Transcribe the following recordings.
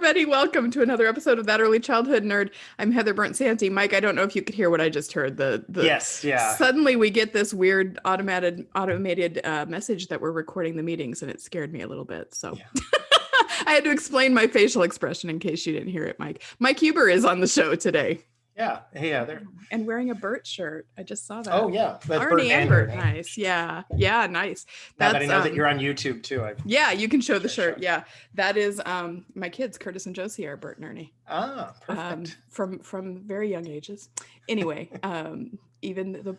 everybody. Welcome to another episode of That Early Childhood Nerd. I'm Heather Burnt-Santy. Mike, I don't know if you could hear what I just heard. Yes, yeah. Suddenly we get this weird automated message that we're recording the meetings, and it scared me a little bit. So yeah. I had to explain my facial expression in case you didn't hear it, Mike. Mike Huber is on the show today. Yeah. Hey, Heather. And wearing a Bert shirt. I just saw that. Oh, yeah. That's Arnie and Bert. Nice. Yeah. Yeah. Nice. Now that I know that you're on YouTube too. Yeah, you can show the shirt. Yeah. That is my kids, Curtis and Josie, are Bert and Ernie. Ah, perfect. From very young ages. Anyway,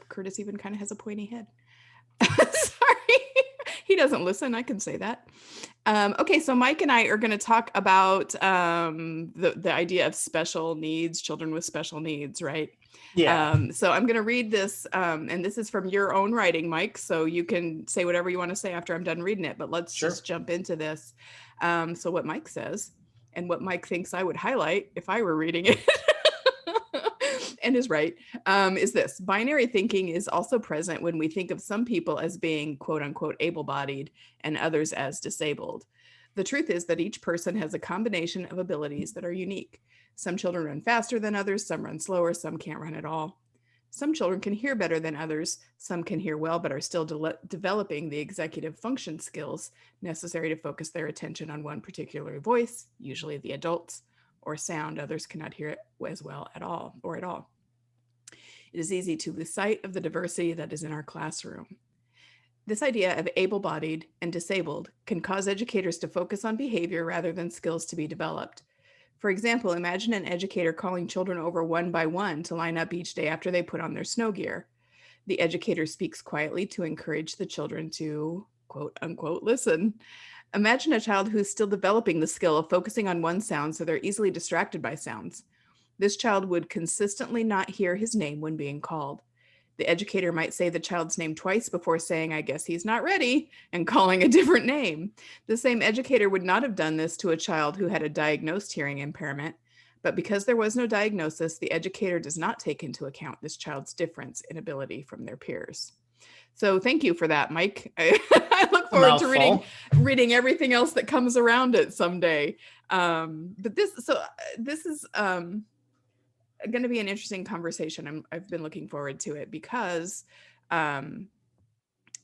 Curtis even kind of has a pointy head. Sorry. He doesn't listen. I can say that. Okay, so Mike and I are going to talk about the idea of special needs, children with special needs, right? Yeah. So I'm going to read this, and this is from your own writing, Mike, so you can say whatever you want to say after I'm done reading it, but let's just jump into this. So what Mike says, and what Mike thinks I would highlight if I were reading it, and is right, is this: binary thinking is also present when we think of some people as being quote unquote able-bodied and others as disabled. The truth is that each person has a combination of abilities that are unique. Some children run faster than others, some run slower, some can't run at all. Some children can hear better than others, some can hear well but are still developing the executive function skills necessary to focus their attention on one particular voice, usually the adults, or sound others cannot hear it as well at all. It is easy to lose sight of the diversity that is in our classroom. This idea of able-bodied and disabled can cause educators to focus on behavior rather than skills to be developed. For example, imagine an educator calling children over one by one to line up each day after they put on their snow gear. The educator speaks quietly to encourage the children to, quote unquote, listen. Imagine a child who's still developing the skill of focusing on one sound so they're easily distracted by sounds. This child would consistently not hear his name when being called. The educator might say the child's name twice before saying, I guess he's not ready, and calling a different name. The same educator would not have done this to a child who had a diagnosed hearing impairment, but because there was no diagnosis, the educator does not take into account this child's difference in ability from their peers. So thank you for that, Mike. I look forward to reading everything else that comes around it someday. But this is going to be an interesting conversation. I've been looking forward to it because I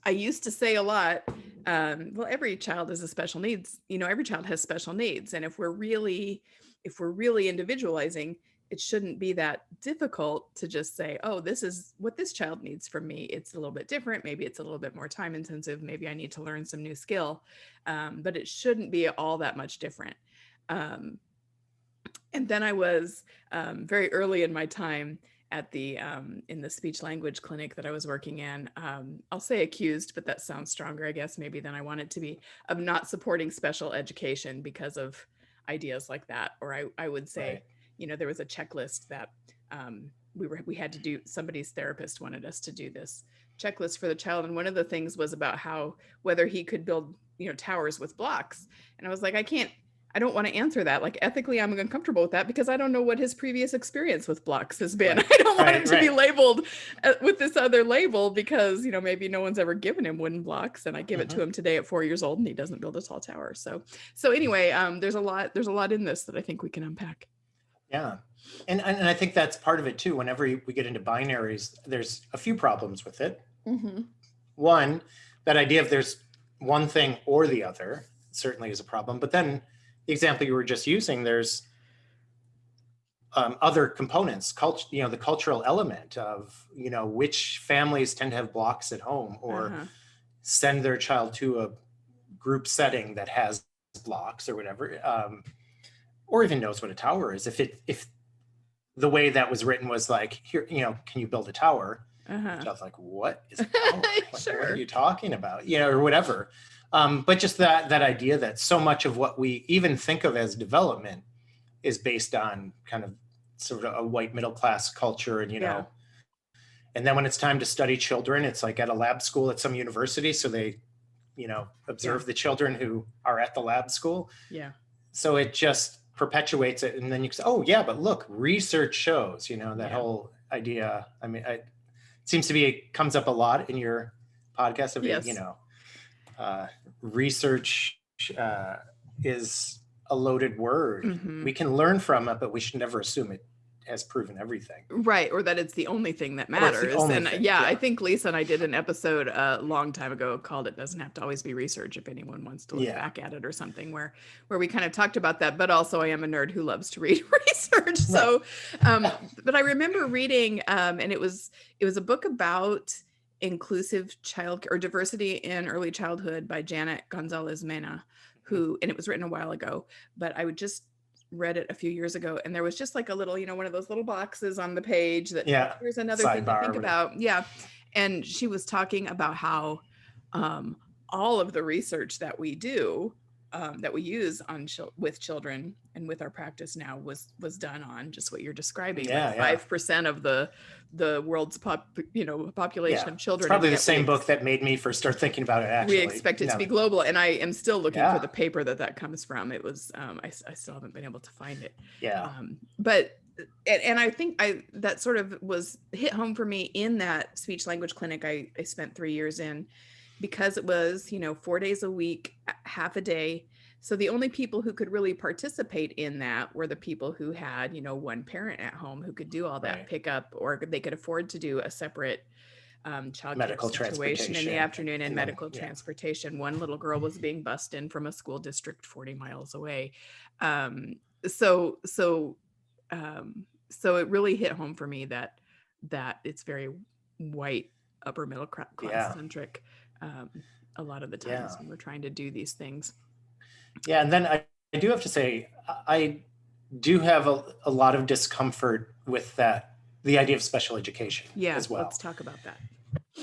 used to say a lot, well, every child is a special needs, every child has special needs. And if we're really individualizing, it shouldn't be that difficult to just say, oh, this is what this child needs from me. It's a little bit different. Maybe it's a little bit more time intensive. Maybe I need to learn some new skill, but it shouldn't be all that much different. And then I was very early in my time at the in the speech language clinic that I was working in. I'll say accused, but that sounds stronger, I guess, maybe than I want it to be, of not supporting special education because of ideas like that. Or I would say, right. There was a checklist that we had to do. Somebody's therapist wanted us to do this checklist for the child, and one of the things was about whether he could build towers with blocks. And I was like, I don't want to answer that. Like, ethically, I'm uncomfortable with that because I don't know what his previous experience with blocks has been. Right. I don't want him to be labeled with this other label because, maybe no one's ever given him wooden blocks, and I give it to him today at 4 years old and he doesn't build a tall tower. So anyway, there's a lot in this that I think we can unpack. Yeah. And I think that's part of it too. Whenever we get into binaries, there's a few problems with it. Mm-hmm. One, that idea of there's one thing or the other certainly is a problem. But then the example you were just using, there's other components, the cultural element of, which families tend to have blocks at home or send their child to a group setting that has blocks or whatever, or even knows what a tower is. If the way that was written was like, here, can you build a tower? I was like, what is a tower? Sure. What are you talking about? Or whatever. But just that idea that so much of what we even think of as development is based on kind of sort of a white middle class culture. And, and then when it's time to study children, it's like at a lab school at some university. So they, observe the children who are at the lab school. Yeah. So it just perpetuates it. And then you say, oh yeah, but look, research shows, that whole idea. I mean, it seems to be, it comes up a lot in your podcast of, research is a loaded word. Mm-hmm. We can learn from it, but we should never assume it has proven everything. Right. Or that it's the only thing that matters. And thing. Yeah, I think Lisa and I did an episode a long time ago called It Doesn't Have to Always Be Research, if anyone wants to look back at it or something, where we kind of talked about that. But also I am a nerd who loves to read research. So, but I remember reading, and it was a book about inclusive child or diversity in early childhood by Janet Gonzalez Mena, and it was written a while ago, but I would just read it a few years ago, and there was just like a little, one of those little boxes on the page that here's another thing to think about. Yeah. And she was talking about how all of the research that we do, that we use on with children and with our practice now was done on just what you're describing. 5% of the world's population of children. It's probably the same book that made me first start thinking about it. Actually, we expect it to be global, and I am still looking for the paper that comes from. It was I still haven't been able to find it. But I think that sort of was hit home for me in that speech language clinic I spent 3 years in, because it was 4 days a week, half a day. So the only people who could really participate in that were the people who had, one parent at home who could do all that pickup, or they could afford to do a separate child medical situation in the afternoon and medical transportation. One little girl was being bused in from a school district 40 miles away. So it really hit home for me that it's very white, upper middle class centric a lot of the times when we're trying to do these things. Yeah, and then I do have to say, I do have a lot of discomfort with the idea of special education as well. Let's talk about that.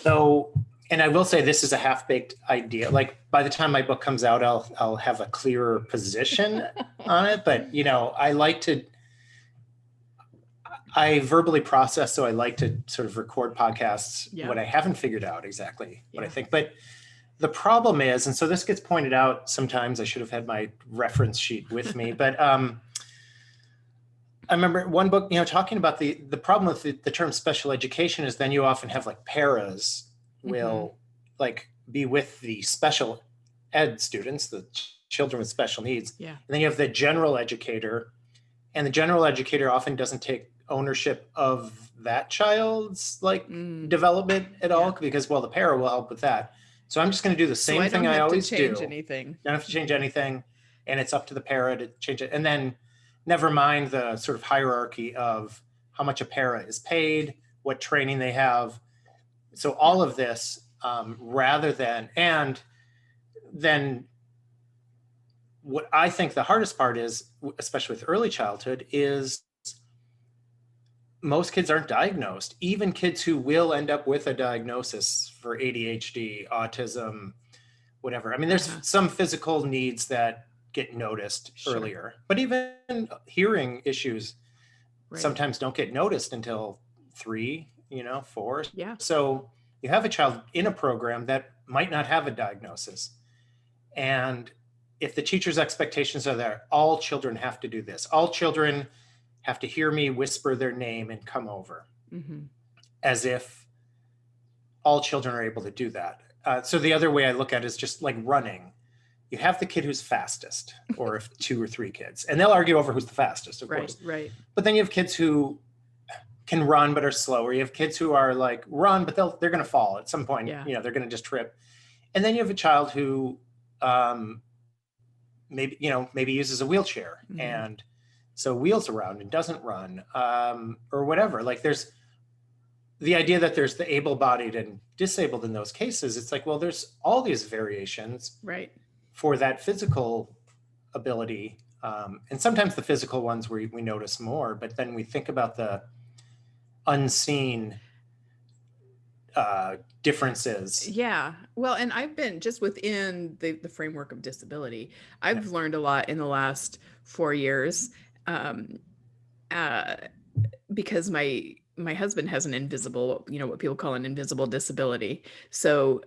So, and I will say this is a half-baked idea. Like by the time my book comes out, I'll have a clearer position on it. But I verbally process, so I like to sort of record podcasts when I haven't figured out exactly what I think. But the problem is, and so this gets pointed out sometimes, I should have had my reference sheet with me, but I remember one book, talking about the problem with the term special education is then you often have like paras will like be with the special ed students, the children with special needs. Yeah. And then you have the general educator, and the general educator often doesn't take ownership of that child's development at all, because the para will help with that. So I'm just going to do the same thing I always do. Don't have to change anything. Don't have to change anything. And it's up to the para to change it. And then never mind the sort of hierarchy of how much a para is paid, what training they have. So all of this, and then what I think the hardest part is, especially with early childhood, is most kids aren't diagnosed. Even kids who will end up with a diagnosis for ADHD, autism, whatever. I mean, there's some physical needs that get noticed earlier, but even hearing issues sometimes don't get noticed until 3, 4. Yeah. So you have a child in a program that might not have a diagnosis. And if the teacher's expectations are there, all children have to do this. All children have to hear me whisper their name and come over, as if all children are able to do that. So the other way I look at it is just like running. You have the kid who's fastest, or if 2 or 3 kids, and they'll argue over who's the fastest, of course. Right. But then you have kids who can run but are slower. You have kids who are like run, but they're going to fall at some point. Yeah. They're going to just trip. And then you have a child who maybe uses a wheelchair and so wheels around and doesn't run, or whatever. Like there's the idea that there's the able-bodied and disabled in those cases. It's like, well, there's all these variations for that physical ability. And sometimes the physical ones we notice more, but then we think about the unseen differences. Yeah. Well, and I've been just within the framework of disability, I've learned a lot in the last 4 years. Because my husband has an invisible, what people call an invisible disability. So,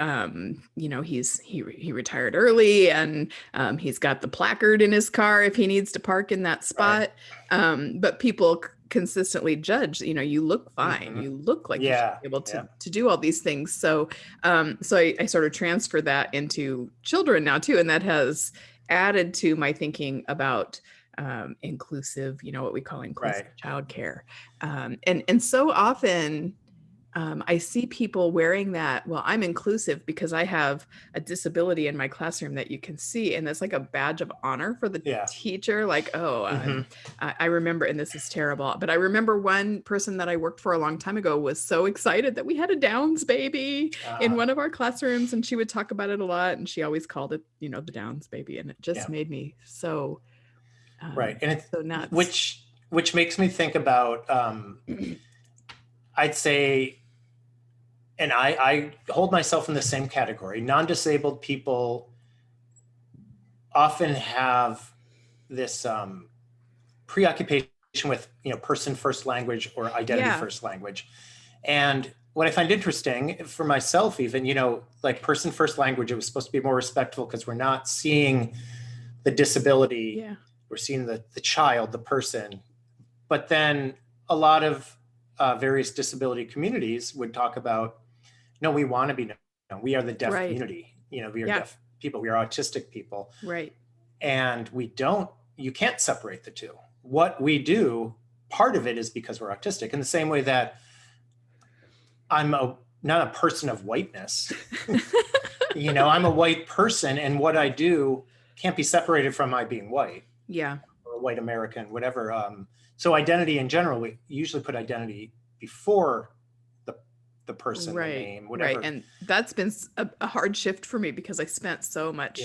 he retired early, and he's got the placard in his car if he needs to park in that spot. But people consistently judged, you look fine, you look like you should be able to do all these things. So I sort of transfer that into children now too, and that has added to my thinking about inclusive, what we call inclusive childcare. And so often I see people wearing that, well, I'm inclusive because I have a disability in my classroom that you can see. And that's like a badge of honor for the teacher. Like, I remember, and this is terrible, but I remember one person that I worked for a long time ago was so excited that we had a Downs baby in one of our classrooms. And she would talk about it a lot. And she always called it, the Downs baby. And it just made me so, and it's so nuts. Which makes me think about, I'd say, and I hold myself in the same category. Non-disabled people often have this preoccupation with, person first language or identity first language. And what I find interesting for myself, even, like person first language, it was supposed to be more respectful because we're not seeing the disability. Yeah. We're seeing the child, the person. But then a lot of various disability communities would talk about, no, we want to be known. We are the deaf community. We are deaf people. We are autistic people. Right. And you can't separate the two. What we do, part of it is because we're autistic, in the same way that I'm not a person of whiteness. I'm a white person, and what I do can't be separated from my being white. Yeah. Or white American, whatever. So identity in general, we usually put identity before the person, the name, whatever. Right. And that's been a hard shift for me because I spent so much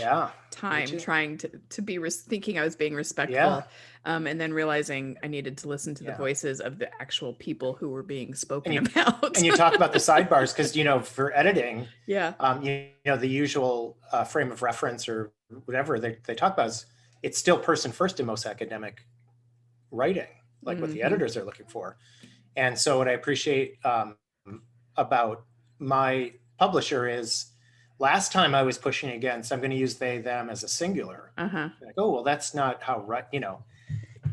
time trying to be thinking I was being respectful. And then realizing I needed to listen to the voices of the actual people who were being spoken about. And you talk about the sidebars because, for editing, the usual frame of reference or whatever they talk about is it's still person first in most academic writing, like what the editors are looking for. And so what I appreciate about my publisher is last time I was pushing against, I'm going to use they, them as a singular. Like, oh, well, that's not how,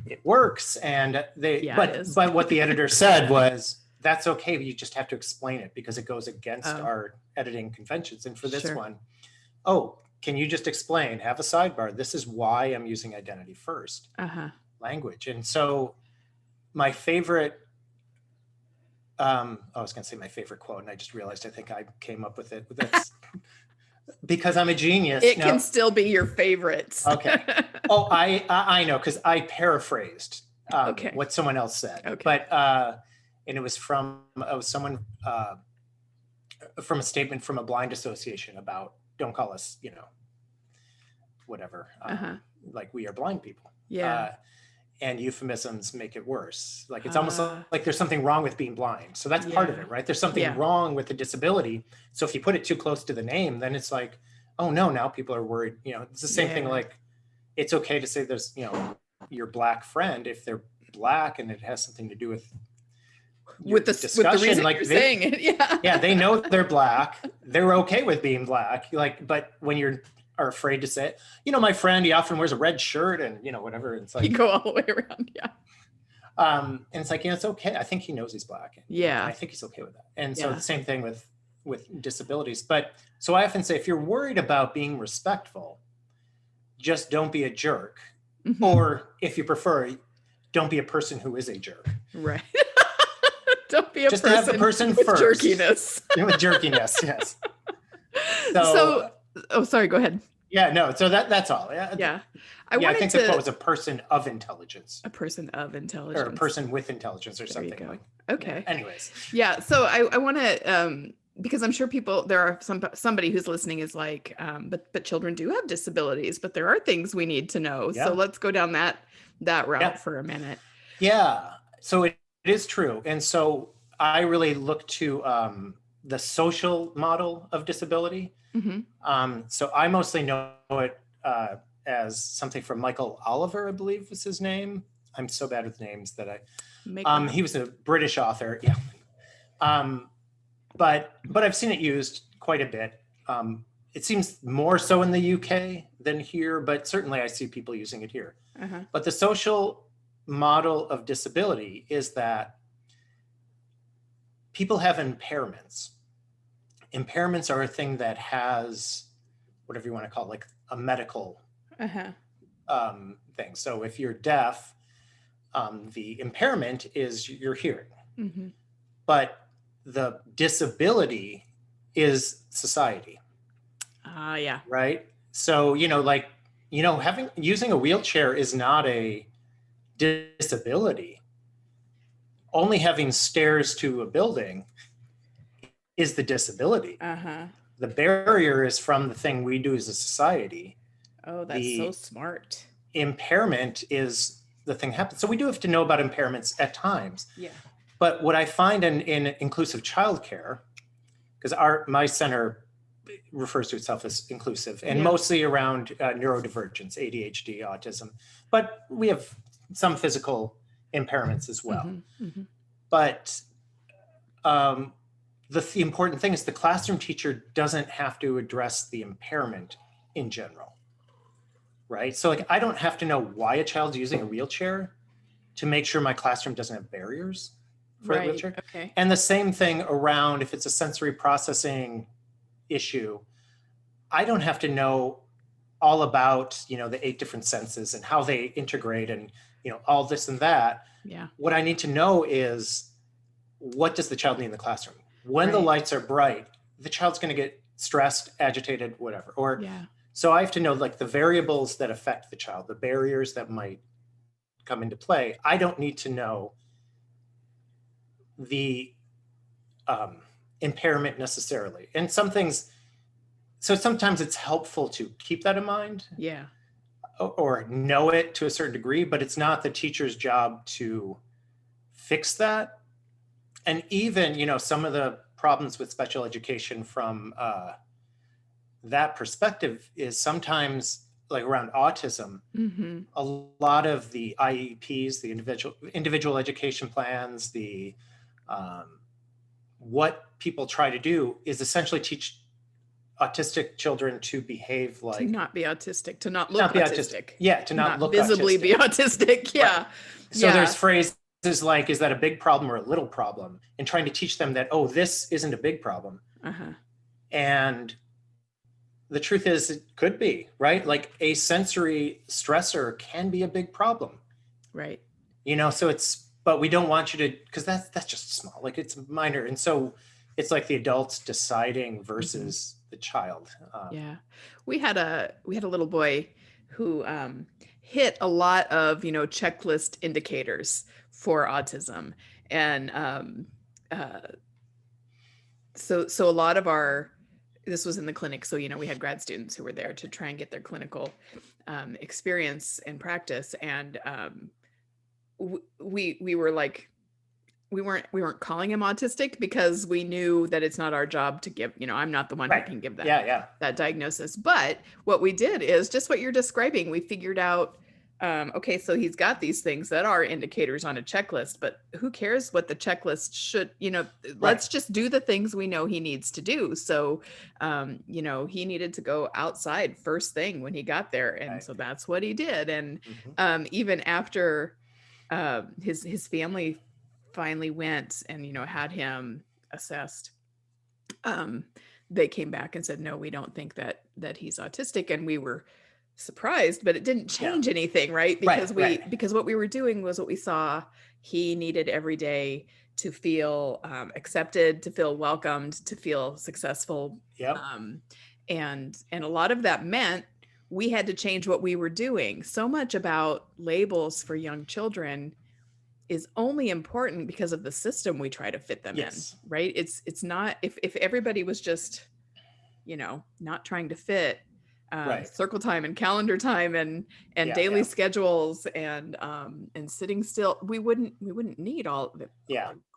it works. And but what the editor said was, that's okay. You just have to explain it because it goes against our editing conventions. And for this one, can you just explain, have a sidebar? This is why I'm using identity first language. And so my favorite, I was going to say my favorite quote, and I just realized I think I came up with it. That's because I'm a genius. It can still be your favorites. Okay. Oh, I know, because I paraphrased what someone else said. Okay. But and it was from someone from a statement from a blind association about don't call us, whatever, like we are blind people. Yeah. And euphemisms make it worse. Like it's almost like there's something wrong with being blind. So that's part of it, right? There's something wrong with the disability. So if you put it too close to the name, then it's like, oh no, now people are worried. It's the same thing. Like it's okay to say there's, your black friend if they're black and it has something to do with the discussion. With the reason like you're saying it. Yeah, they know they're black. They're okay with being black. But when are afraid to say it, my friend, he often wears a red shirt and whatever. It's like you go all the way around. And it's like, it's okay. I think he knows he's black. And, I think he's okay with that. And so the same thing with disabilities. But so I often say, if you're worried about being respectful, just don't be a jerk. Or if you prefer, don't be a person who is a jerk. Right. Don't be a just person, to have the person with first. Jerkiness. With jerkiness, yes. Oh, sorry, go ahead. Yeah, no, so that's all. Yeah. I think the quote was a person of intelligence. A person of intelligence. Or a person with intelligence or something. Like. Okay. Anyways. Yeah, so I want to, because I'm sure there are somebody who's listening is like, but children do have disabilities, but there are things we need to know. Yeah. So let's go down that route for a minute. Yeah, so it is true. And so I really look to the social model of disability. So I mostly know it as something from Michael Oliver, I believe was his name. I'm so bad with names that he was a British author. Yeah. But I've seen it used quite a bit. It seems more so in the UK than here, but certainly I see people using it here. But the social model of disability is that people have impairments. Impairments are a thing that has, whatever you want to call it, like a medical thing. So if you're deaf, the impairment is your hearing. Mm-hmm. But the disability is society. Yeah. Right? So, using a wheelchair is not a disability. Only having stairs to a building is the disability. The barrier is from the thing we do as a society. Oh, that's so smart. Impairment is the thing that happens. So we do have to know about impairments at times. Yeah. But what I find in inclusive childcare, because my center refers to itself as inclusive and mostly around neurodivergence, ADHD, autism, but we have some physical impairments as well. Mm-hmm. Mm-hmm. But the important thing is the classroom teacher doesn't have to address the impairment in general, right? So like, I don't have to know why a child's using a wheelchair to make sure my classroom doesn't have barriers for a wheelchair. Okay. And the same thing around if it's a sensory processing issue, I don't have to know all about, the 8 different senses and how they integrate and, all this and that. Yeah. What I need to know is, what does the child need in the classroom? When the lights are bright, the child's going to get stressed, agitated, whatever. So I have to know like the variables that affect the child, the barriers that might come into play. I don't need to know the impairment necessarily. And sometimes it's helpful to keep that in mind. Yeah. Or know it to a certain degree, but it's not the teacher's job to fix that. And even, some of the problems with special education from that perspective is sometimes like around autism, mm-hmm. a lot of the IEPs, the individual education plans, the what people try to do is essentially teach autistic children to behave like, to not be autistic, to not look autistic. Yeah, to not look visibly autistic. Be autistic. Yeah. Right. So there's phrases like, is that a big problem or a little problem? And trying to teach them that, this isn't a big problem. And the truth is, it could be, right? Like a sensory stressor can be a big problem. Right. So but we don't want you to, because that's just small, like it's minor. And so it's like the adults deciding versus the child. Yeah. We had a little boy who hit a lot of, checklist indicators for autism. And so a lot of this was in the clinic. So, we had grad students who were there to try and get their clinical experience and practice. And we were like, we weren't calling him autistic because we knew that it's not our job to give, I'm not the one who can give that diagnosis. But what we did is just what you're describing. We figured out, okay, so he's got these things that are indicators on a checklist, but who cares what the checklist should, let's just do the things we know he needs to do. So, he needed to go outside first thing when he got there. And so that's what he did. And even after his family finally went and, had him assessed, they came back and said, no, we don't think that he's autistic. And we were surprised, but it didn't change anything, right? Because because what we were doing was what we saw he needed every day to feel accepted, to feel welcomed, to feel successful. And a lot of that meant we had to change what we were doing. So much about labels for young children is only important because of the system we try to fit them in, right? It's not, if everybody was just, not trying to fit circle time and calendar time and daily schedules and sitting still, we wouldn't need all of it.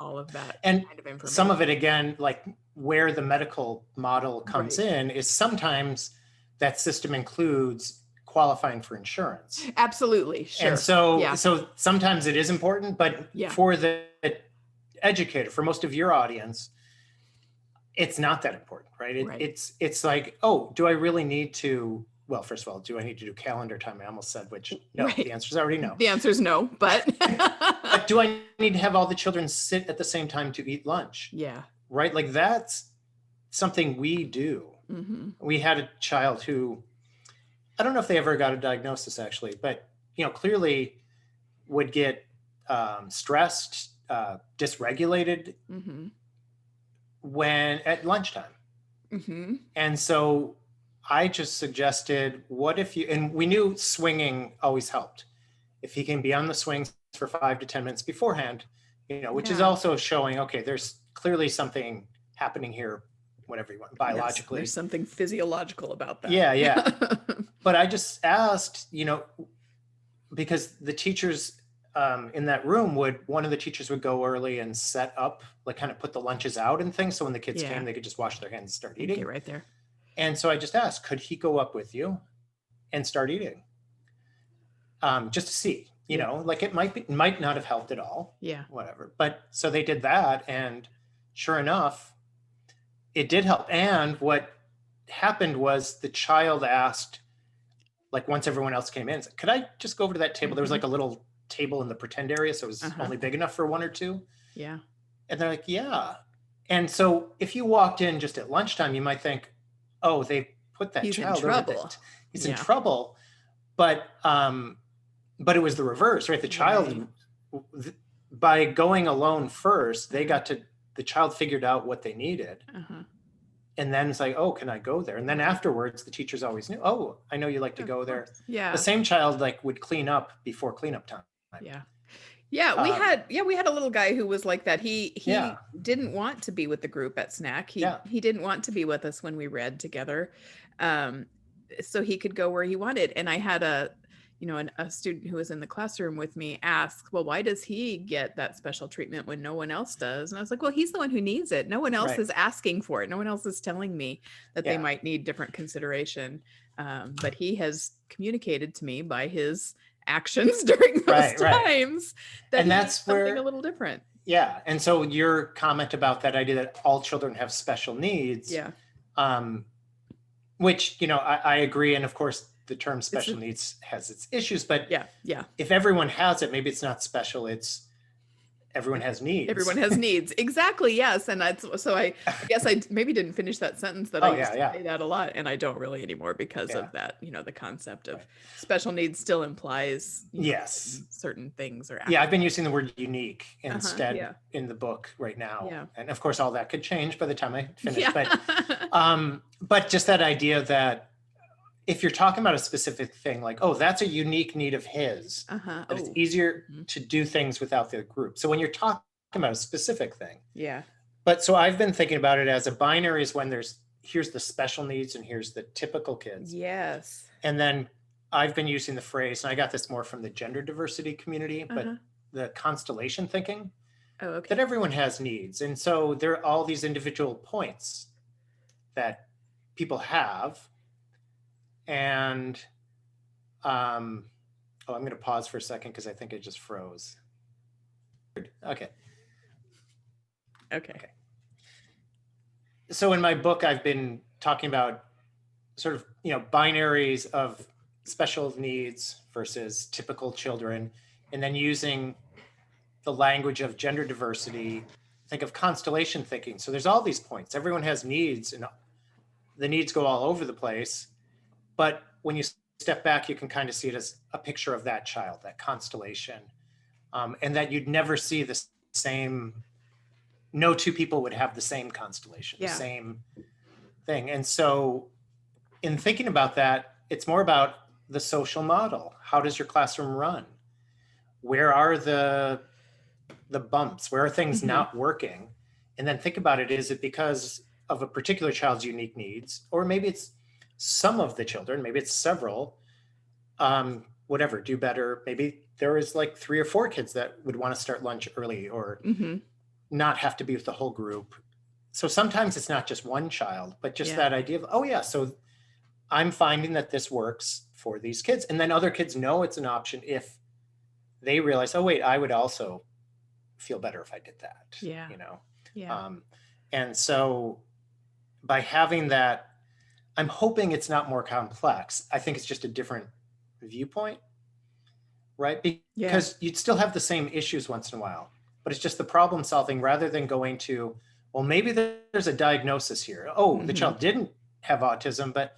All of that and kind of information. Some of it, again, like where the medical model comes in is sometimes that system includes qualifying for insurance. Absolutely. Sure. And so sometimes it is important, but for the educator, for most of your audience, it's not that important, right? It's like, do I really need to well, first of all, do I need to do calendar time? I almost said, which no, Right. the answer is already no. The answer is no, but. But do I need to have all the children sit at the same time to eat lunch? Yeah. Right? Like that's something we do. Mm-hmm. We had a child who, I don't know if they ever got a diagnosis actually, but clearly would get stressed, dysregulated mm-hmm. when at lunchtime. Mm-hmm. And so I just suggested, what if you, and we knew swinging always helped. If he can be on the swings for 5 to 10 minutes beforehand, which is also showing, okay, there's clearly something happening here, whatever you want, biologically. Yes, there's something physiological about that. Yeah. But I just asked, because the teachers in that room one of the teachers would go early and set up, like kind of put the lunches out and things. So when the kids came, they could just wash their hands and start eating. Right there. And so I just asked, could he go up with you and start eating? Just to see, like it might not have helped at all. Yeah. Whatever. But so they did that. And sure enough, it did help. And what happened was the child asked, like once everyone else came in, said, could I just go over to that table? Mm-hmm. There was like a little table in the pretend area. So it was only big enough for one or two. Yeah. And they're like, yeah. And so if you walked in just at lunchtime, you might think, oh, they put that child over there. He's in trouble. But it was the reverse, right? The child, by going alone first, the child figured out what they needed. Uh-huh. And then it's like, oh, can I go there? And then afterwards, the teachers always knew, oh, I know you like to go there. Yeah. The same child would clean up before cleanup time. Yeah. Yeah, we had a little guy who was like that. He didn't want to be with the group at snack. He didn't want to be with us when we read together. So he could go where he wanted. And I had a student who was in the classroom with me ask, well, why does he get that special treatment when no one else does? And I was like, well, he's the one who needs it. No one else is asking for it. No one else is telling me that they might need different consideration. But he has communicated to me by his actions during those times that and that's something a little different. Yeah. And so your comment about that idea that all children have special needs, which, I agree. And of course, the term special needs has its issues, but if everyone has it, maybe it's not special. It's everyone has needs. Everyone has needs. Exactly. Yes. And so I guess I maybe didn't finish that sentence that I used to say that a lot. And I don't really anymore because of that, the concept of special needs still implies certain things or I've been using the word unique instead in the book right now. Yeah. And of course, all that could change by the time I finish. But just that idea that if you're talking about a specific thing, like, oh, that's a unique need of his, that it's easier to do things without the group. So when you're talking about a specific thing. Yeah. But so I've been thinking about it as a binary is when here's the special needs and here's the typical kids. Yes. And then I've been using the phrase, and I got this more from the gender diversity community, but the constellation thinking that everyone has needs. And so there are all these individual points that people have. And I'm going to pause for a second because I think it just froze. Okay. So in my book, I've been talking about sort of, binaries of special needs versus typical children, and then using the language of gender diversity, think of constellation thinking. So there's all these points. Everyone has needs, and the needs go all over the place. But when you step back, you can kind of see it as a picture of that child, that constellation, and that you'd never see the same, no two people would have the same constellation, the same thing. And so in thinking about that, it's more about the social model. How does your classroom run? Where are the bumps? Where are things not working? And then think about it, is it because of a particular child's unique needs? Or maybe it's some of the children, maybe it's several, whatever, do better. Maybe there is like 3 or 4 kids that would want to start lunch early or not have to be with the whole group. So sometimes it's not just one child, but just that idea of, so I'm finding that this works for these kids. And then other kids know it's an option if they realize, oh, wait, I would also feel better if I did that, Yeah. And so by having that I'm hoping it's not more complex. I think it's just a different viewpoint, right? Because you'd still have the same issues once in a while, but it's just the problem solving rather than going to, well, maybe there's a diagnosis here. Oh, the child didn't have autism, but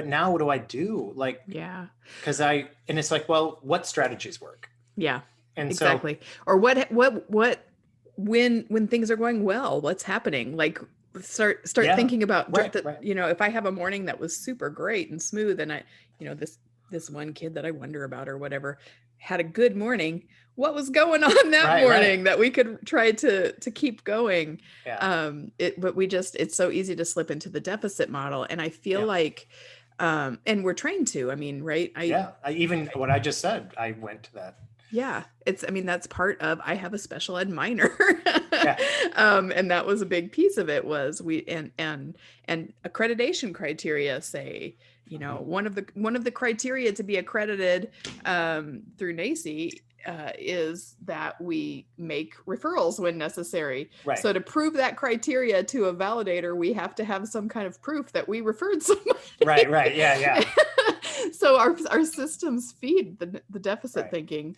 now what do I do? Like, because and it's like, well, what strategies work? Yeah, and exactly. Or what when things are going well, what's happening? Like start thinking about, you know, if I have a morning that was super great and smooth, and I, you know, this one kid that I wonder about or whatever had a good morning, what was going on that morning that we could try to keep going? But it's so easy to slip into the deficit model, and I feel like, and we're trained to. I mean, right? Even what I just said, I went to that. Yeah, I mean, that's part of, I have a special ed minor. And that was a big piece of it, was and accreditation criteria say, you know, one of the criteria to be accredited through NACCE is that we make referrals when necessary. So to prove that criteria to a validator, we have to have some kind of proof that we referred somebody. So our systems feed the deficit thinking.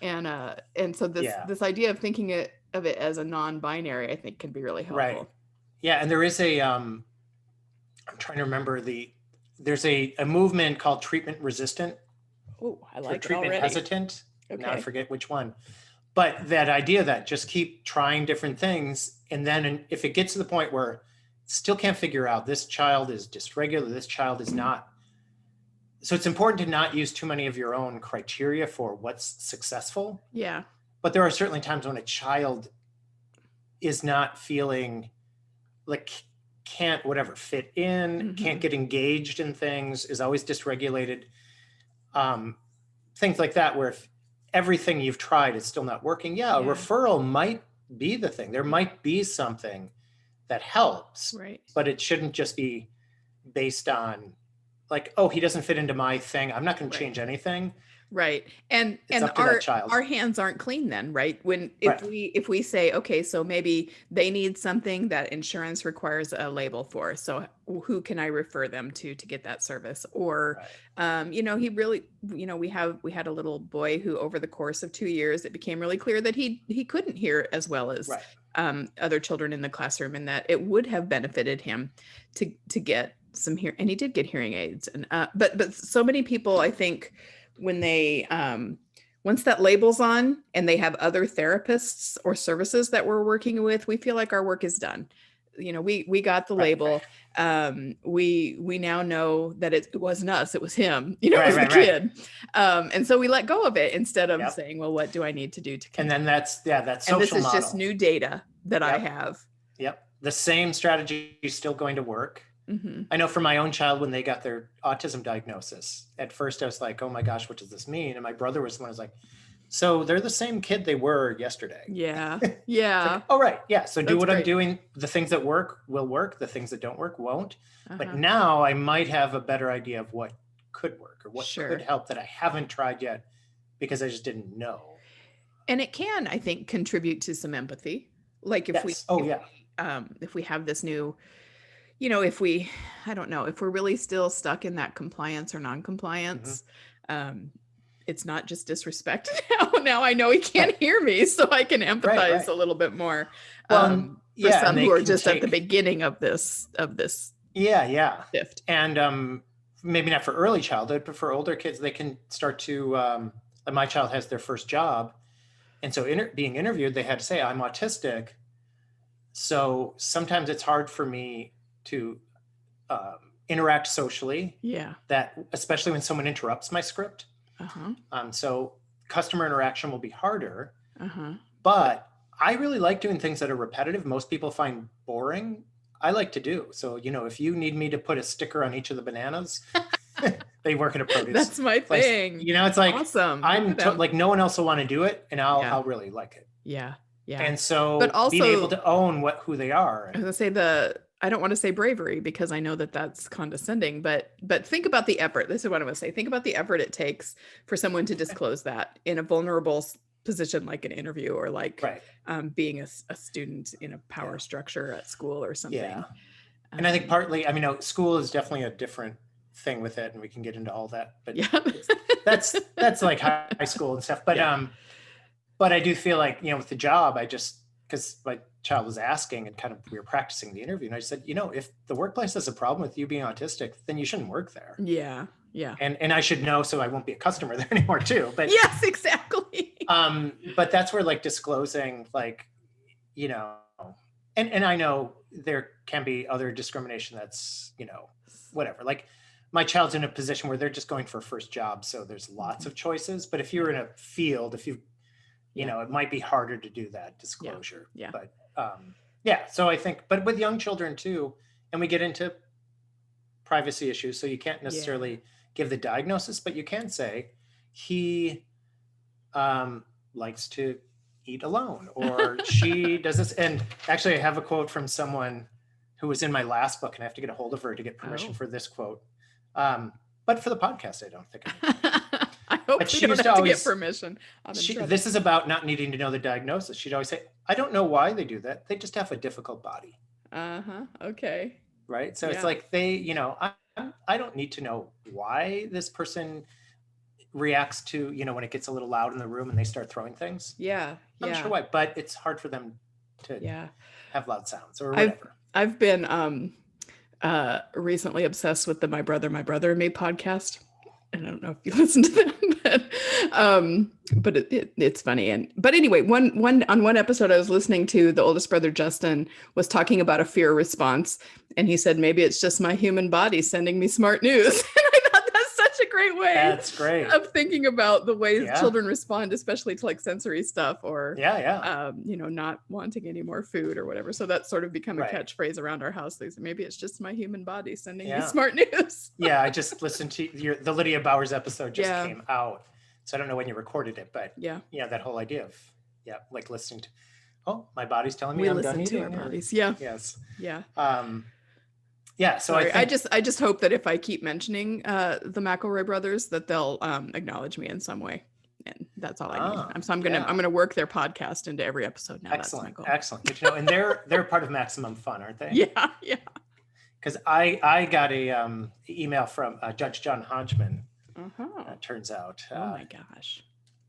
And so this idea of thinking of it as a non-binary, I think, can be really helpful. And there is I'm trying to remember there's a movement called treatment resistant. Oh, I like treatment it already. Hesitant. Now I forget which one. But that idea that just keep trying different things, and then if it gets to the point where still can't figure out, this child is dysregulated, this child is not. So it's important to not use too many of your own criteria for what's successful. But there are certainly times when a child is not feeling like, can't fit in, can't get engaged in things, is always dysregulated. Things like that, where if everything you've tried is still not working, a referral might be the thing. There might be something that helps, but it shouldn't just be based on like, oh, he doesn't fit into my thing, I'm not going to change anything. And our hands aren't clean then, right? If we say, okay, so maybe they need something that insurance requires a label for, so who can I refer them to get that service? Or you know, he really, you know, we had a little boy who over the course of 2 years, it became really clear that he couldn't hear as well as other children in the classroom, and that it would have benefited him to get some and he did get hearing aids. And but so many people, I think, when they once that label's on and they have other therapists or services that we're working with, we feel like our work is done. You know, we got the label. We now know that it wasn't us, it was him, you know, it was the kid. And so we let go of it instead of saying, well, what do I need to do to continue? And then that's social and this is model. just new data that I have. The same strategy is still going to work. I know for my own child, when they got their autism diagnosis, at first I was like, oh my gosh, what does this mean? And my brother was the one who was like, so they're the same kid they were yesterday. Like, oh, right. So do what I'm doing. The things that work will work. The things that don't work won't. But now I might have a better idea of what could work or what could help that I haven't tried yet because I just didn't know. And it can, I think, contribute to some empathy. Like if we have this new, you know, I don't know, if we're really still stuck in that compliance or non-compliance, it's not just disrespect. Now I know he can't hear me, so I can empathize a little bit more. For some who are just at the beginning of this shift. And maybe not for early childhood, but for older kids, they can start to, my child has their first job. And so being interviewed, they had to say, I'm autistic. So sometimes it's hard for me to interact socially. That especially when someone interrupts my script. So customer interaction will be harder. But I really like doing things that are repetitive. Most people find boring. I like to do. So, you know, if you need me to put a sticker on each of the bananas, they work at a produce. That's my thing. You know, it's like, awesome. I'm like, no one else will want to do it, and I'll really like it. And so, but also being able to own who they are. I was gonna say I don't want to say bravery because I know that that's condescending, but think about the effort. This is what I'm going to say. Think about the effort it takes for someone to disclose that in a vulnerable position, like an interview or like being a student in a power structure at school or something. And I think partly, I mean, school is definitely a different thing with it, and we can get into all that, but yeah. that's like high school and stuff. But but I do feel like, with the job, because my child was asking and kind of we were practicing the interview, and I said, if the workplace has a problem with you being autistic, then you shouldn't work there. Yeah. Yeah. And I should know so I won't be a customer there anymore too. But yes, exactly. But that's where like disclosing, like, and I know there can be other discrimination that's, whatever. Like my child's in a position where they're just going for a first job, so there's lots of choices. But if you're in a field, it might be harder to do that disclosure. Yeah. But so I think, but with young children too, and we get into privacy issues, so you can't necessarily give the diagnosis, but you can say he likes to eat alone, or she does this. And actually I have a quote from someone who was in my last book, and I have to get a hold of her to get permission for this quote. But for the podcast, I don't think I hope but she don't have to get permission. This is about not needing to know the diagnosis. She'd always say, I don't know why they do that. They just have a difficult body. Okay. Right. So it's like they, I don't need to know why this person reacts to, when it gets a little loud in the room and they start throwing things. Yeah. I'm not sure why, but it's hard for them to have loud sounds or whatever. I've been recently obsessed with the My Brother and Me podcast. I don't know if you listen to them, but it's funny. But anyway, one episode I was listening to, the oldest brother, Justin, was talking about a fear response. And he said, maybe it's just my human body sending me smart news. And I thought that's such a great way of thinking about the ways children respond, especially to like sensory stuff or, not wanting any more food or whatever. So that's sort of become a catchphrase around our house. They say, maybe it's just my human body sending me smart news. I just listened to the Lydia Bowers episode just came out. So I don't know when you recorded it, but that whole idea of, like listening to, my body's telling me I'm done eating. We listen to our bodies. Yeah. Yes. Yeah. So I just hope that if I keep mentioning the McElroy brothers, that they'll acknowledge me in some way, and that's all I need. So I'm gonna work their podcast into every episode now. Excellent, excellent. Good to know. And they're part of Maximum Fun, aren't they? Yeah, yeah. Because I got a email from Judge John Hodgman. Turns out. Oh my gosh.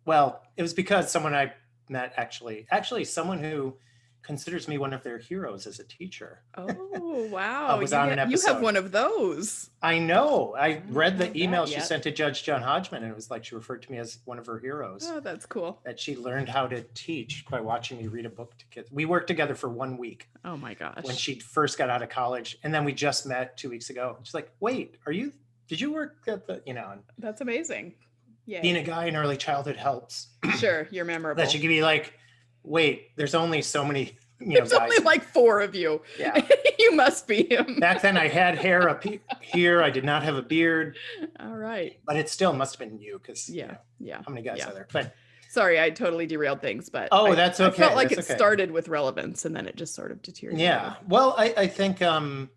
Well, it was because someone I met actually someone who considers me one of their heroes as a teacher. Oh, wow. Was on an episode. You have one of those. I know. I read the email she sent to Judge John Hodgman, and it was like she referred to me as one of her heroes. Oh, that's cool. That she learned how to teach by watching me read a book to kids. We worked together for 1 week. Oh my gosh. When she first got out of college. And then we just met 2 weeks ago. She's like, wait, did you work at the, That's amazing. Yeah. Being a guy in early childhood helps. Sure, you're memorable. That you can be like, wait, there's only so many, there's guys. only like 4 of you. Yeah. You must be him. Back then I had hair up here. I did not have a beard. All right. But it still must have been you because yeah. How many guys are there? But sorry, I totally derailed things, but that's okay. I felt like it started with relevance and then it just sort of deteriorated. Yeah. Well, I think the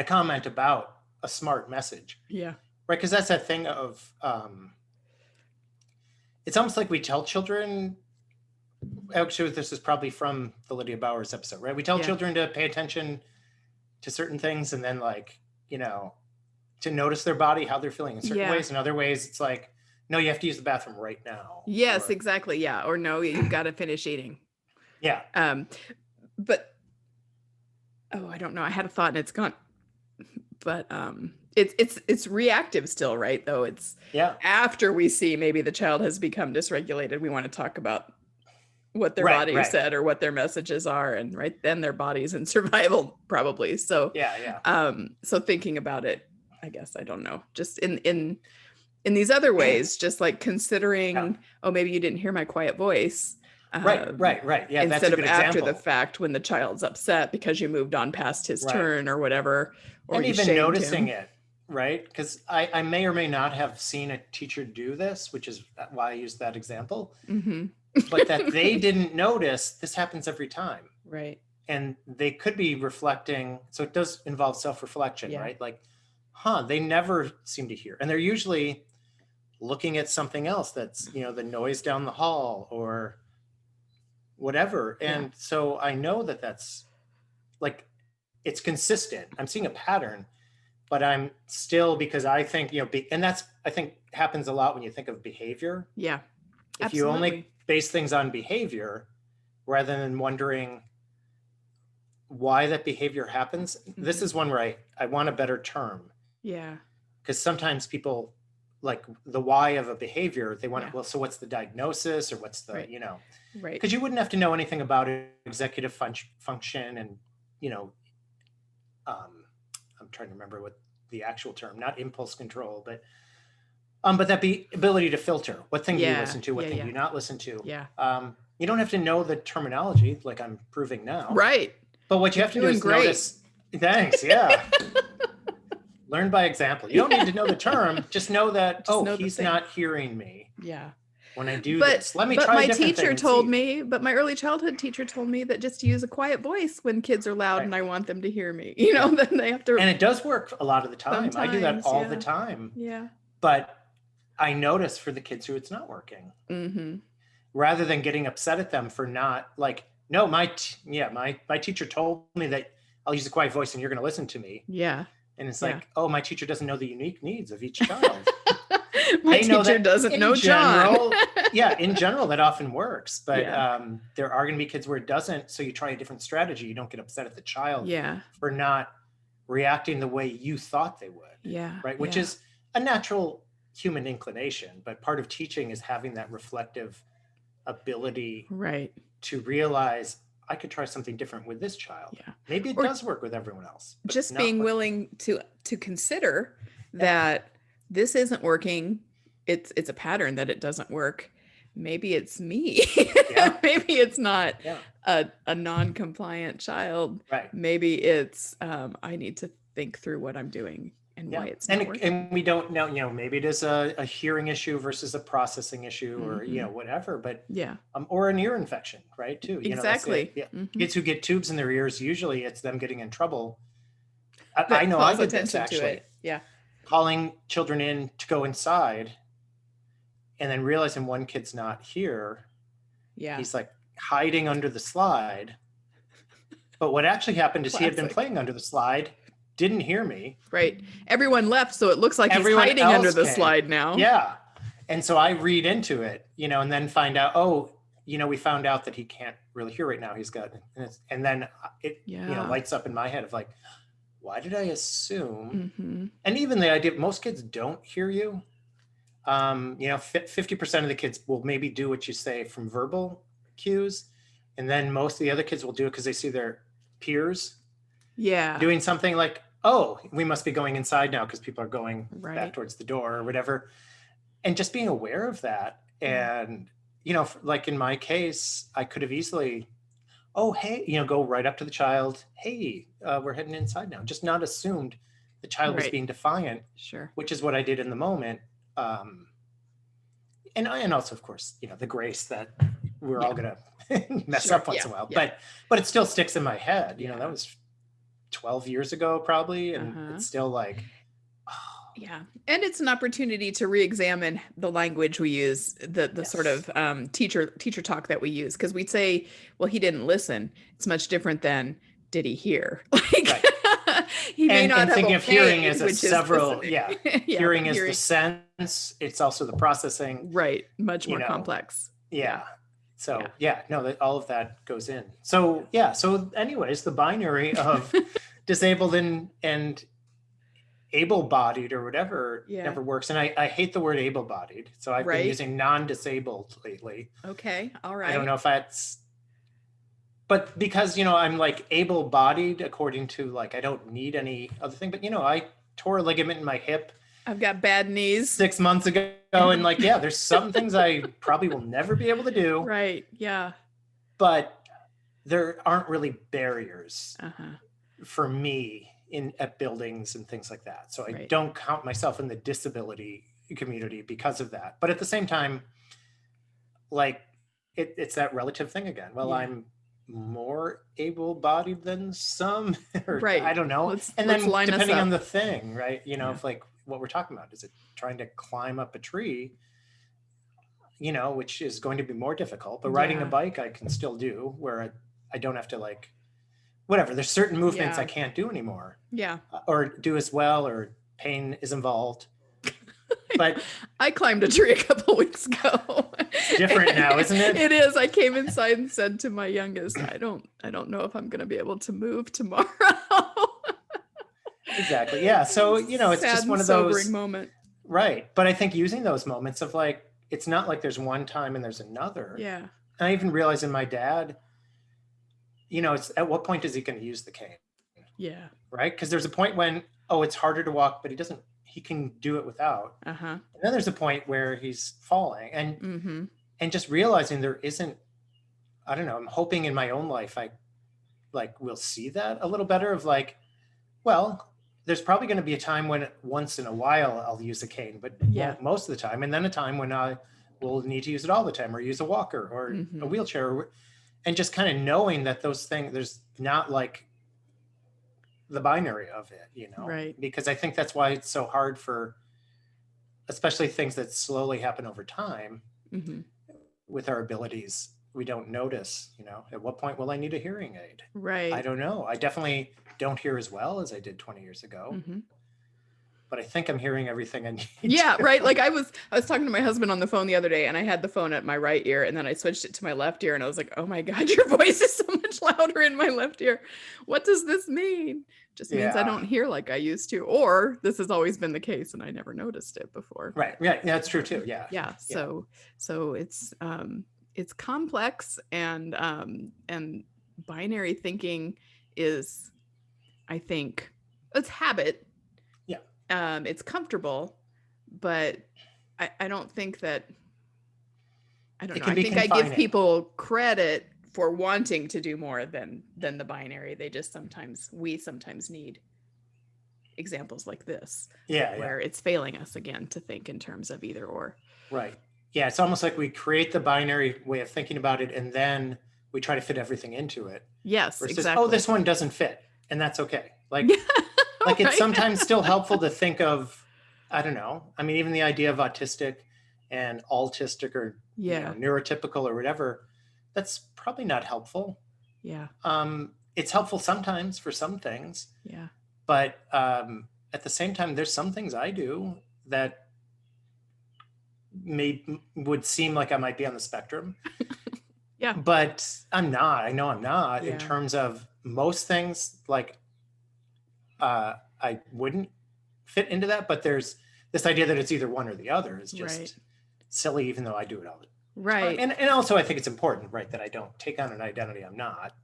comment about a smart message. Yeah. Right. Because that's that thing of it's almost like we tell children. Actually, this is probably from the Lydia Bowers episode, right? We tell children to pay attention to certain things and then to notice their body, how they're feeling in certain ways. In other ways, it's like, no, you have to use the bathroom right now. Yes, exactly. Yeah. Or no, you've got to finish eating. Yeah. But I don't know. I had a thought and it's gone. But it's reactive still, right? Though it's after we see maybe the child has become dysregulated, we want to talk about what their body said or what their messages are, and then their body's in survival probably. So so thinking about it, I guess, I don't know, just in these other ways, just like considering, maybe you didn't hear my quiet voice. Right. Yeah. Instead that's a good of after example. the fact when the child's upset because you moved on past his turn or whatever. Or and even noticing it, right? Because I may or may not have seen a teacher do this, which is why I used that example. Mm-hmm. But that they didn't notice, this happens every time. Right. And they could be reflecting. So it does involve self-reflection, right? Like, they never seem to hear. And they're usually looking at something else that's, the noise down the hall or whatever. And so I know that that's like, it's consistent. I'm seeing a pattern, but I'm still, because I think, and that's, I think happens a lot when you think of behavior. Yeah. If Absolutely. you only base things on behavior rather than wondering why that behavior happens, this is one where I want a better term. Yeah. Because sometimes people, like the why of a behavior, they want to, well, so what's the diagnosis, or what's the, right. Because you wouldn't have to know anything about executive function and, I'm trying to remember what the actual term, not impulse control, but that ability to filter what thing do you listen to, what thing do you not listen to. Yeah. You don't have to know the terminology like I'm proving now. Right. But what you have to do is notice. Thanks. Yeah. Learn by example. You don't need to know the term. Just know that, he's not hearing me. Yeah. When I do this, let me try my a different teacher thing told me, but my early childhood teacher told me that just to use a quiet voice when kids are loud and I want them to hear me, then they have to. And it does work a lot of the time. I do that all the time. Yeah. But I notice for the kids who it's not working, rather than getting upset at them for not, like, no, my teacher told me that I'll use a quiet voice and you're going to listen to me. Yeah. And it's like, oh, my teacher doesn't know the unique needs of each child. My teacher doesn't know John. In general, that often works. But there are going to be kids where it doesn't. So you try a different strategy. You don't get upset at the child for not reacting the way you thought they would. Yeah. Right. Which is a natural human inclination. But part of teaching is having that reflective ability to realize, I could try something different with this child. Yeah. Maybe it does work with everyone else. Just being willing to consider that this isn't working. It's a pattern that it doesn't work. Maybe it's me. Maybe it's not a non-compliant child. Right. Maybe it's I need to think through what I'm doing and why it's not working. And we don't know, maybe it is a hearing issue versus a processing issue, or whatever, but or an ear infection, right? Too. Exactly. Kids who get tubes in their ears, usually it's them getting in trouble. I know I did this actually. Yeah. Calling children in to go inside, and then realizing one kid's not here. Yeah. He's like hiding under the slide. But what actually happened is he had been playing under the slide, didn't hear me. Right. Everyone left, so it looks like he's hiding under the slide now. Yeah. And so I read into it, and then find out, we found out that he can't really hear right now. He's got, and then it lights up in my head of like, why did I assume? And even the idea, most kids don't hear you. 50% of the kids will maybe do what you say from verbal cues. And then most of the other kids will do it because they see their peers doing something, like, oh, we must be going inside now because people are going back towards the door or whatever. And just being aware of that. And, like in my case, I could have easily, oh, hey, go right up to the child. Hey, we're heading inside now. Just not assumed the child was being defiant, which is what I did in the moment. And also, of course, the grace that we're all going to mess up once in a while, but it still sticks in my head. That was 12 years ago, probably. And it's still like, yeah. And it's an opportunity to re-examine the language we use, the sort of teacher talk that we use. Because we'd say, well, he didn't listen. It's much different than, did he hear? He may not have thinking of hearing as several, hearing is the sense. It's also the processing. Right. Much more complex. Yeah. So all of that goes in. So anyways, the binary of disabled and able-bodied or whatever never works. And I hate the word able-bodied. So I've been using non-disabled lately. Okay. All right. I don't know if that's, but because, I'm like able-bodied according to, like, I don't need any other thing, but I tore a ligament in my hip. I've got bad knees 6 months ago. And like, there's some things I probably will never be able to do. Right. Yeah. But there aren't really barriers for me at buildings and things like that. So I don't count myself in the disability community because of that. But at the same time, like it's that relative thing again. Well, I'm more able-bodied than some, or I don't know. And then depending on the thing, right? If like what we're talking about, is it trying to climb up a tree, which is going to be more difficult, but riding a bike I can still do, where I don't have to like whatever, there's certain movements I can't do anymore. Yeah. Or do as well, or pain is involved. But I climbed a tree a couple weeks ago. It's different now, isn't it? It is. I came inside and said to my youngest, I don't know if I'm going to be able to move tomorrow. Exactly. Yeah. So, it's sad just one of those moment. Right. But I think using those moments of like, it's not like there's one time and there's another. Yeah. And I even realized in my dad, it's at what point is he going to use the cane? Yeah. Right. Because there's a point when, it's harder to walk, but he can do it without. Uh-huh. And then there's a point where he's falling and just realizing there isn't, I don't know, I'm hoping in my own life, I will see that a little better of like, well, there's probably going to be a time when once in a while I'll use a cane, but most of the time. And then a time when I will need to use it all the time, or use a walker or a wheelchair, and just kind of knowing that those things, there's not like the binary of it, right? Because I think that's why it's so hard for, especially things that slowly happen over time with our abilities. We don't notice, at what point will I need a hearing aid? Right. I don't know. I definitely don't hear as well as I did 20 years ago, but I think I'm hearing everything I need. Yeah. Right. Like I was talking to my husband on the phone the other day, and I had the phone at my right ear, and then I switched it to my left ear, and I was like, oh my God, your voice is so much louder in my left ear. What does this mean? Just means I don't hear like I used to, or this has always been the case and I never noticed it before. Right. Yeah. That's true too. Yeah. Yeah. So it's complex, and binary thinking is, I think, it's habit. Yeah. It's comfortable, but I don't think that, I don't know. I think confining. I give people credit for wanting to do more than the binary. We sometimes need examples like this. Where it's failing us again to think in terms of either or. Right. Yeah. It's almost like we create the binary way of thinking about it, and then we try to fit everything into it. Yes, versus, exactly. This one doesn't fit, and that's okay. Like it's sometimes still helpful to think of, I don't know. I mean, even the idea of autistic and autistic or neurotypical or whatever, that's probably not helpful. Yeah. It's helpful sometimes for some things. Yeah. But at the same time, there's some things I do that would seem like I might be on the spectrum. Yeah. But I'm not. I know I'm not in terms of most things. Like I wouldn't fit into that. But there's this idea that it's either one or the other is just silly, even though I do it all the time. Right. And also I think it's important, right, that I don't take on an identity I'm not.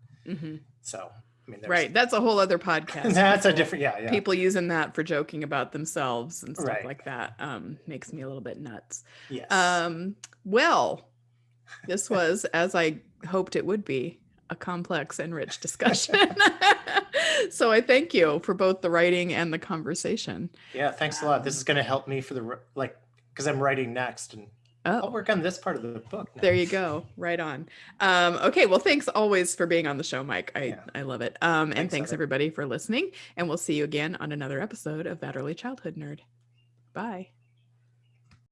So, I mean, that's a whole other podcast. That's a different, People using that for joking about themselves and stuff like that makes me a little bit nuts. Yes. Well, this was, as I hoped it would be, a complex and rich discussion. So I thank you for both the writing and the conversation. Yeah, thanks a lot. This is going to help me for because I'm writing next, and I'll work on this part of the book now. There you go. Right on. Okay. Well, thanks always for being on the show, Mike. I love it. And thanks everybody for listening. And we'll see you again on another episode of That Early Childhood Nerd. Bye.